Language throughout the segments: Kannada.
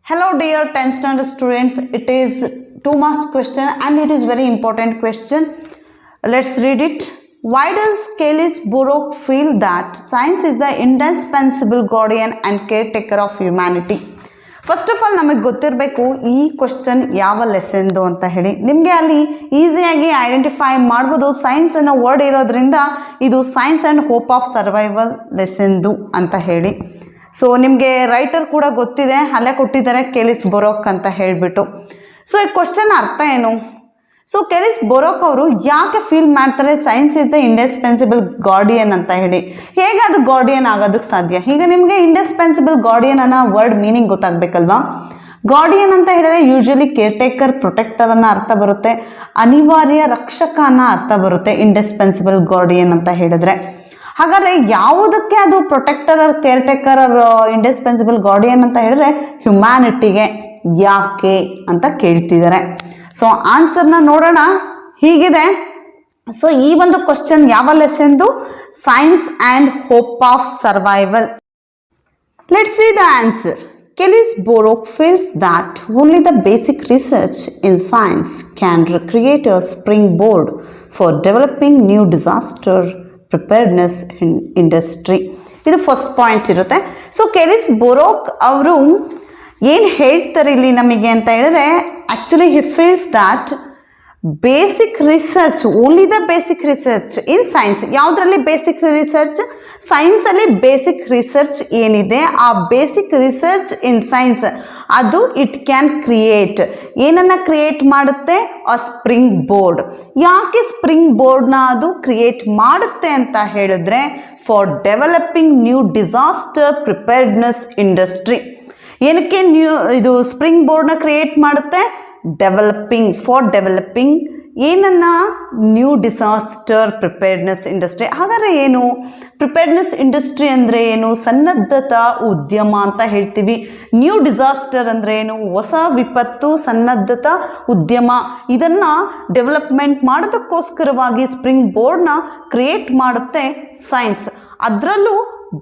Hello dear 10th standard students, it is 2 marks question and it is very important question. Let's read it. Why does Kelly's Burke feel that science is the indispensable guardian and caretaker of humanity? First of all ನಮಗೆ ಗೊತ್ತಿರಬೇಕು ಈ ಕ್ವಶನ್ ಯಾವ ಲೆಸನ್ದು ಅಂತ ಹೇಳಿ. ನಿಮಗೆ ಅಲ್ಲಿ ಈಸಿಯಾಗಿ ಐಡೆಂಟಿಫೈ ಮಾಡ್ಬೋದು. ಸೈನ್ಸ್ ಅನ್ನೋ ವರ್ಡ್ ಇರೋದ್ರಿಂದ ಇದು science and hope of survival ಲೆಸನ್ದು ಅಂತ ಹೇಳಿ. ಸೊ ನಿಮಗೆ ರೈಟರ್ ಕೂಡ ಗೊತ್ತಿದೆ, ಅಲ್ಲೇ ಕೊಟ್ಟಿದ್ದಾರೆ ಕೆಲಿಸ್ ಬೊರೋಕ್ ಅಂತ ಹೇಳಿಬಿಟ್ಟು. ಸೊ ಈ ಕ್ವಶನ್ ಅರ್ಥ ಏನು? ಸೊ ಕೆಲಿಸ್ ಬೊರೋಕ್ ಅವರು ಯಾಕೆ ಫೀಲ್ ಮಾಡ್ತಾರೆ science is the indispensable guardian ಅಂತ ಹೇಳಿ? ಹೇಗೆ ಅದು ಗಾರ್ಡಿಯನ್ ಆಗೋದಕ್ಕೆ ಸಾಧ್ಯ? ಈಗ ನಿಮಗೆ ಇಂಡಿಸ್ಪೆನ್ಸಿಬಲ್ ಗಾರ್ಡಿಯನ್ ಅನ್ನೋ ವರ್ಡ್ ಮೀನಿಂಗ್ ಗೊತ್ತಾಗಬೇಕಲ್ವಾ? ಗಾರ್ಡಿಯನ್ ಅಂತ ಹೇಳಿದ್ರೆ ಯೂಶಲಿ ಕೇರ್ಟೇಕರ್, ಪ್ರೊಟೆಕ್ಟರ್ ಅನ್ನೋ ಅರ್ಥ ಬರುತ್ತೆ, ಅನಿವಾರ್ಯ ರಕ್ಷಕ ಅನ್ನೋ ಅರ್ಥ ಬರುತ್ತೆ ಇಂಡಿಸ್ಪೆನ್ಸಿಬಲ್ ಗಾರ್ಡಿಯನ್ ಅಂತ ಹೇಳಿದ್ರೆ. ಹಾಗಾದರೆ ಯಾವುದಕ್ಕೆ ಅದು ಪ್ರೊಟೆಕ್ಟರ್, ಕೇರ್ಟೇಕರ್, ಇಂಡಿಸ್ಪೆನ್ಸಿಬಲ್ ಗಾರ್ಡಿಯನ್ ಅಂತ ಹೇಳಿದ್ರೆ ಹ್ಯುಮ್ಯಾನಿಟಿಗೆ. ಯಾಕೆ ಅಂತ ಕೇಳ್ತಿದ್ದಾರೆ. ಸೊ ಆನ್ಸರ್ನ ನೋಡೋಣ. ಹೀಗಿದೆ. ಸೊ ಈ ಒಂದು ಕ್ವಶನ್ ಯಾವ ಲೆಸನ್ದು? Science and hope of survival. Let's see the answer. Kelly's Burke feels that only the basic research in science can create a springboard for developing new disaster preparedness in industry. ಇದು ಫಸ್ಟ್ ಪಾಯಿಂಟ್ ಇರುತ್ತೆ. ಸೊ ಕೆಲಿಸ್ ಬೊರೋಕ್ ಅವರು ಏನು ಹೇಳ್ತಾರೆ ಇಲ್ಲಿ ನಮಗೆ ಅಂತ ಹೇಳಿದ್ರೆ, actually he feels that basic research, only the basic research in science. ಯಾವುದರಲ್ಲಿ ಬೇಸಿಕ್ ರಿಸರ್ಚ್? ಸೈನ್ಸಲ್ಲಿ ಬೇಸಿಕ್ ರಿಸರ್ಚ್ ಏನಿದೆ, ಆ ಬೇಸಿಕ್ ರಿಸರ್ಚ್ ಇನ್ ಸೈನ್ಸ್ ಅದು ಇಟ್ ಕ್ಯಾನ್ ಕ್ರಿಯೇಟ್. ಏನನ್ನು ಕ್ರಿಯೇಟ್ ಮಾಡುತ್ತೆ? ಅ ಸ್ಪ್ರಿಂಗ್ ಬೋರ್ಡ್. ಯಾಕೆ ಸ್ಪ್ರಿಂಗ್ ಬೋರ್ಡ್ನ ಅದು ಕ್ರಿಯೇಟ್ ಮಾಡುತ್ತೆ ಅಂತ ಹೇಳಿದ್ರೆ, for developing new disaster preparedness industry. ಏನಕ್ಕೆ ಇದು ಸ್ಪ್ರಿಂಗ್ ಬೋರ್ಡ್ನ ಕ್ರಿಯೇಟ್ ಮಾಡುತ್ತೆ? ಫಾರ್ ಡೆವಲಪಿಂಗ್ ಏನನ್ನ? New disaster preparedness industry. ಹಾಗಾದರೆ ಏನು ಪ್ರಿಪೇರ್ಡ್ನೆಸ್ ಇಂಡಸ್ಟ್ರಿ ಅಂದರೆ ಏನು? ಸನ್ನದ್ಧತಾ ಉದ್ಯಮ ಅಂತ ಹೇಳ್ತೀವಿ. ನ್ಯೂ ಡಿಸಾಸ್ಟರ್ ಅಂದರೆ ಏನು? ಹೊಸ ವಿಪತ್ತು ಸನ್ನದ್ಧತಾ ಉದ್ಯಮ. ಇದನ್ನು ಡೆವಲಪ್ಮೆಂಟ್ ಮಾಡೋದಕ್ಕೋಸ್ಕರವಾಗಿ ಸ್ಪ್ರಿಂಗ್ ಬೋರ್ಡ್ನ ಕ್ರಿಯೇಟ್ ಮಾಡುತ್ತೆ ಸೈನ್ಸ್. ಅದರಲ್ಲೂ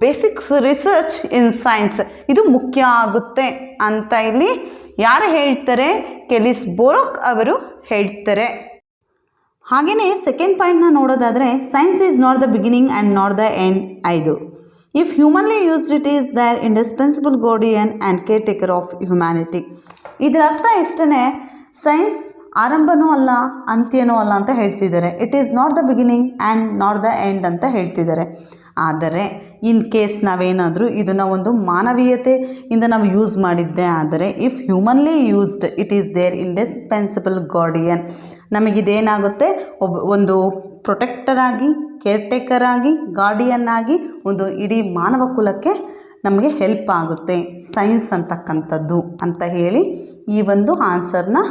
ಬೇಸಿಕ್ಸ್ ರಿಸರ್ಚ್ ಇನ್ ಸೈನ್ಸ್ ಇದು ಮುಖ್ಯ ಆಗುತ್ತೆ ಅಂತ ಇಲ್ಲಿ ಯಾರು ಹೇಳ್ತಾರೆ? ಕೆಲಿಸ್ ಬೊರೋಕ್ ಅವರು ಹೇಳ್ತಾರೆ. ಹಾಗೆಯೇ ಸೆಕೆಂಡ್ ಪಾಯಿಂಟ್ನ ನೋಡೋದಾದರೆ, science is not the beginning and not the end ಐದು. If humanly used it is the indispensable guardian and caretaker of humanity. ಇದರ ಅರ್ಥ ಇಷ್ಟೇ, ಸೈನ್ಸ್ ಆರಂಭನೂ ಅಲ್ಲ ಅಂತ್ಯನೂ ಅಲ್ಲ ಅಂತ ಹೇಳ್ತಿದ್ದಾರೆ. It is not the beginning and not the end ಅಂತ ಹೇಳ್ತಿದ್ದಾರೆ. ಆದರೆ ಇನ್ ಕೇಸ್ ನಾವೇನಾದರೂ ಇದನ್ನು ಒಂದು ಮಾನವೀಯತೆಯಿಂದ ನಾವು ಯೂಸ್ ಮಾಡಿದ್ದೆ ಆದರೆ, if humanly used it is there indispensable guardian. ನಮಗಿದೇನಾಗುತ್ತೆ? ಒಂದು ಪ್ರೊಟೆಕ್ಟರ್ ಆಗಿ, ಕೇರ್ಟೇಕರ್ ಆಗಿ, ಗಾರ್ಡಿಯನ್ ಆಗಿ ಒಂದು ಇಡೀ ಮಾನವ ಕುಲಕ್ಕೆ ನಮಗೆ ಹೆಲ್ಪ್ ಆಗುತ್ತೆ ಸೈನ್ಸ್ ಅಂತಕ್ಕಂಥದ್ದು ಅಂತ ಹೇಳಿ ಈ ಒಂದು ಆನ್ಸರ್ನ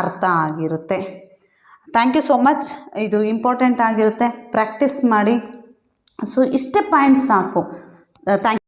ಅರ್ಥ ಆಗಿರುತ್ತೆ. Thank you so much. ಇದು ಇಂಪಾರ್ಟೆಂಟ್ ಆಗಿರುತ್ತೆ, ಪ್ರಾಕ್ಟೀಸ್ ಮಾಡಿ. ಸೊ ಇಷ್ಟೇ ಪಾಯಿಂಟ್ಸ್ ಸಾಕು. ಥ್ಯಾಂಕ್